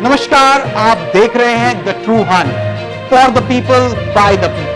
नमस्कार, आप देख रहे हैं द ट्रू हन for the people by the people.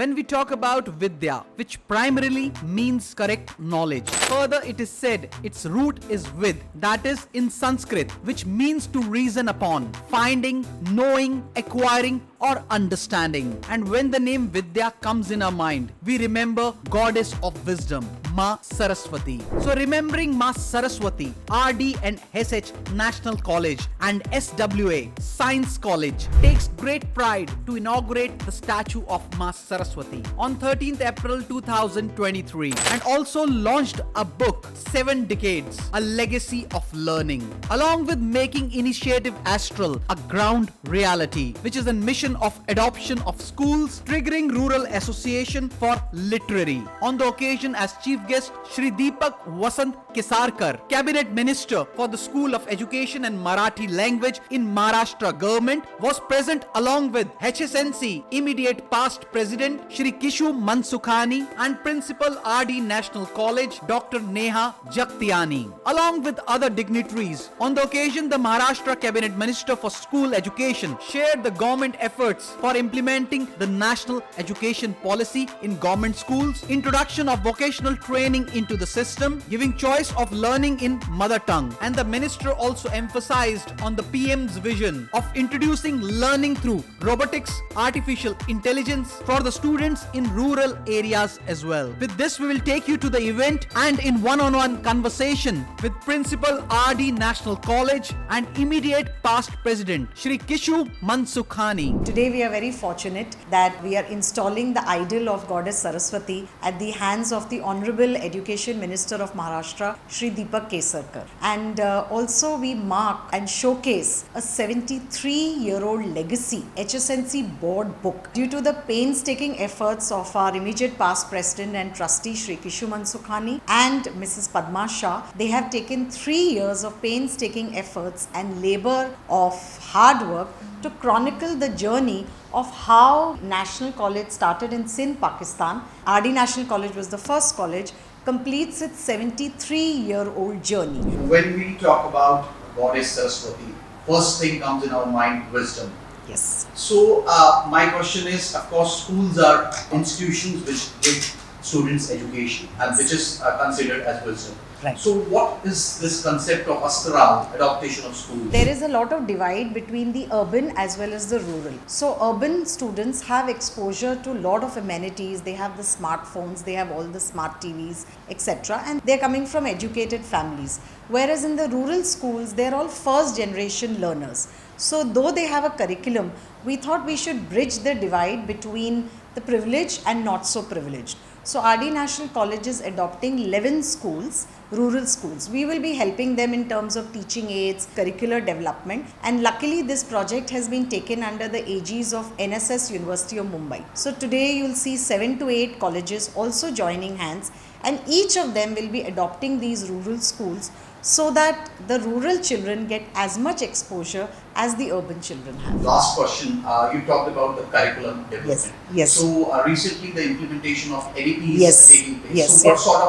When we talk about Vidya, which primarily means correct knowledge, further it is said its root is vid, that is in Sanskrit, which means to reason upon, finding, knowing, acquiring or understanding. And when the name Vidya comes in our mind, we remember goddess of wisdom, Ma Saraswati. So remembering Ma Saraswati, RD and SH National College and S.W.A Science College takes great pride to inaugurate the statue of Ma Saraswati on 13th April 2023 and also launched a book, 7 Decades, a legacy of learning, along with making initiative Astral a ground reality, which is a mission of adoption of schools triggering rural association for literary. On the occasion as chief guest, Shri Deepak Vasant Kesarkar, Cabinet Minister for the School of Education and Marathi language in Maharashtra government, was present along with HSNC immediate past president Shri Kishu Mansukhani and Principal RD National College Dr. Neha Jagtiani, along with other dignitaries. On the occasion, the Maharashtra Cabinet Minister for School Education shared the government efforts for implementing the National Education Policy in government schools, introduction of vocational training into the system, giving choice of learning in mother tongue. And the minister also emphasized on the PM's vision of introducing learning through robotics, artificial intelligence for the students in rural areas as well. With this, we will take you to the event and in one-on-one conversation with Principal RD National College and immediate past President Shri Kishu Mansukhani. Today we are very fortunate that we are installing the idol of Goddess Saraswati at the hands of the Honorable Education Minister of Maharashtra, Shri Deepak Kesarkar. And also we mark and showcase a 73-year-old legacy HSNC board book. Due to the painstaking efforts of our immediate past President and Trustee Shri Kishu Mansukhani and Mrs Padma Shah, they have taken 3 years of painstaking efforts and labor of hard work to chronicle the journey of how National College started in Sindh, Pakistan. RD National College was the first college, completes its 73-year-old journey. When we talk about Goddess Saraswati, first thing comes in our mind, wisdom. Yes. So my question is, of course, schools are institutions which give students education and which is considered as wisdom. Right. So what is this concept of Astral, adaptation of schools? There is a lot of divide between the urban as well as the rural. So urban students have exposure to a lot of amenities. They have the smartphones, they have all the smart TVs, etc. And they're coming from educated families. Whereas in the rural schools, they're all first generation learners. So though they have a curriculum, we thought we should bridge the divide between the privileged and not so privileged. So RD National College is adopting 11 schools, rural schools. We will be helping them in terms of teaching aids, curricular development, and luckily this project has been taken under the aegis of NSS University of Mumbai. So today you will see 7 to 8 colleges also joining hands, and each of them will be adopting these rural schools so that the rural children get as much exposure as the urban children have. Last question, you talked about the curriculum development. Yes, yes. So recently the implementation of NEP is Yes, taking place. yes, So what yes. sort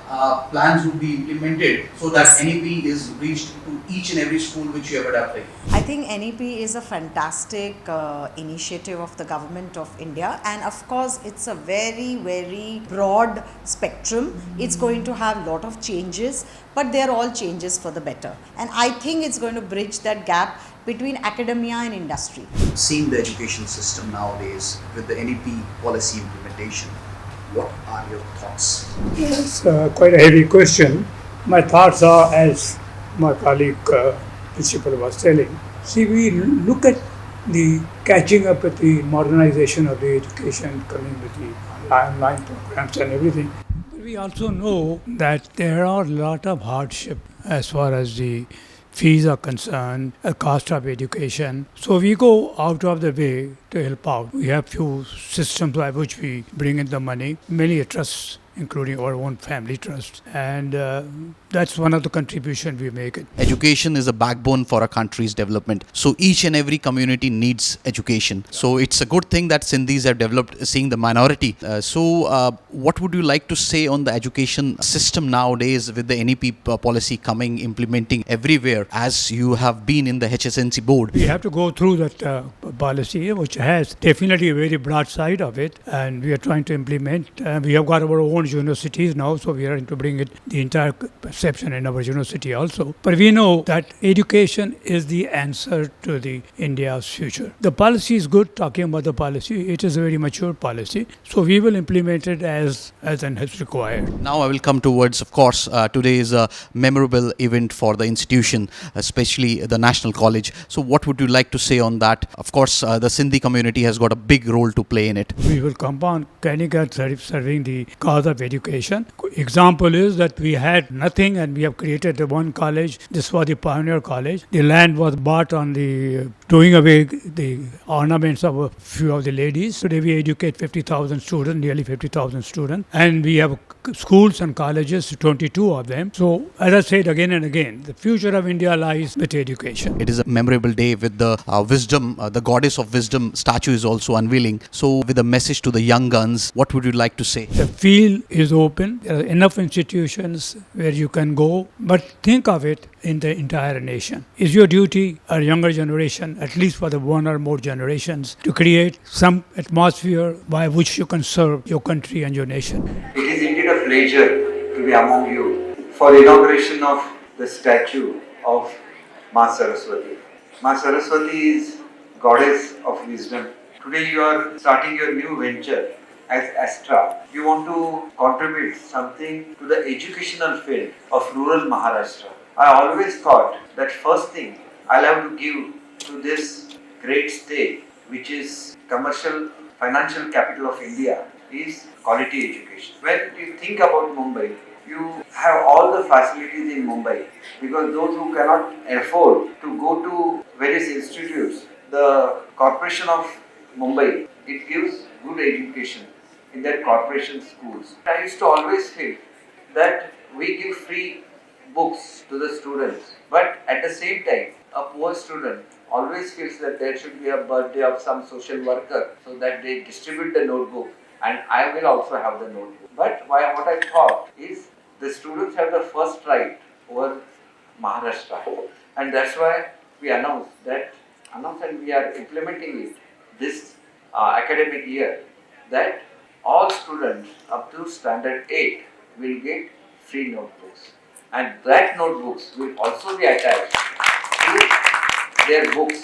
of plans would be implemented so that NEP is reached to each and every school which you have adapted? I think NEP is a fantastic initiative of the government of India, and of course it's a very, very broad spectrum. It's going to have a lot of changes, but they are all changes for the better. And I think it's going to bridge that gap between academia and industry. Seeing the education system nowadays with the NEP policy implementation, what are your thoughts? It's quite a heavy question. My thoughts are, as my colleague principal was telling, see, we look at the catching up with the modernization of the education coming with the online programs and everything. But we also know that there are a lot of hardship as far as the fees are concerned, the cost of education. So we go out of the way to help out. We have few systems by which we bring in the money, mainly a trust including our own family trust. And that's one of the contributions we make. Education is a backbone for a country's development. So each and every community needs education. So it's a good thing that Sindhis have developed, seeing the minority. What would you like to say on the education system nowadays with the NEP policy coming, implementing everywhere, as you have been in the HSNC board? We have to go through that policy, which has definitely a very broad side of it, and we are trying to implement. We have got our own universities now, so we are trying to bring it the entire perception in our university also. But we know that education is the answer to the India's future. The policy is good. Talking about the policy, it is a very mature policy, so we will implement it as and as required. Now I will come towards, of course, today is a memorable event for the institution, especially the National College. So what would you like to say on that? Of course, the Sindhi community has got a big role to play in it. We will come on serving the cause of education. Example is that we had nothing and we have created the one college. This was the pioneer college. The land was bought on the doing away the ornaments of a few of the ladies. Today we educate 50,000 students, nearly 50,000 students, and we have schools and colleges, 22 of them. So as I said again and again, the future of India lies with education. It is a memorable day with the wisdom, the goddess of wisdom statue is also unveiling. So with a message to the young guns, what would you like to say? The field is open. There are enough institutions where you can go, but think of it in the entire nation. It's your duty, a younger generation, at least for the one or more generations, to create some atmosphere by which you can serve your country and your nation. It is indeed a pleasure to be among you for inauguration of the statue of Ma Saraswati. Ma Saraswati is goddess of wisdom. Today you are starting your new venture as Astral. You want to contribute something to the educational field of rural Maharashtra. I always thought that first thing I'll have to give to this great state, which is commercial financial capital of India, is quality education. When you think about Mumbai, you have all the facilities in Mumbai, because those who cannot afford to go to various institutes, the Corporation of Mumbai, it gives good education in their corporation schools. I used to always feel that we give free books to the students, but at the same time, a poor student always feels that there should be a birthday of some social worker so that they distribute the notebook, and I will also have the notebook. But what I thought is the students have the first right over Maharashtra, and that's why we announced and we are implementing it this academic year, that all students up to standard 8 will get free notebooks, and that notebooks will also be attached to their books.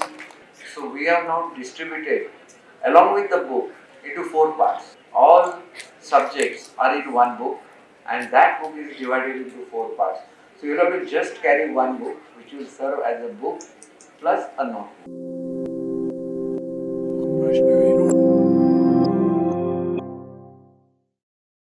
So we have now distributed along with the book into 4 parts. All subjects are in one book, and that book is divided into 4 parts. So you have to just carry one book, which will serve as a book plus a notebook.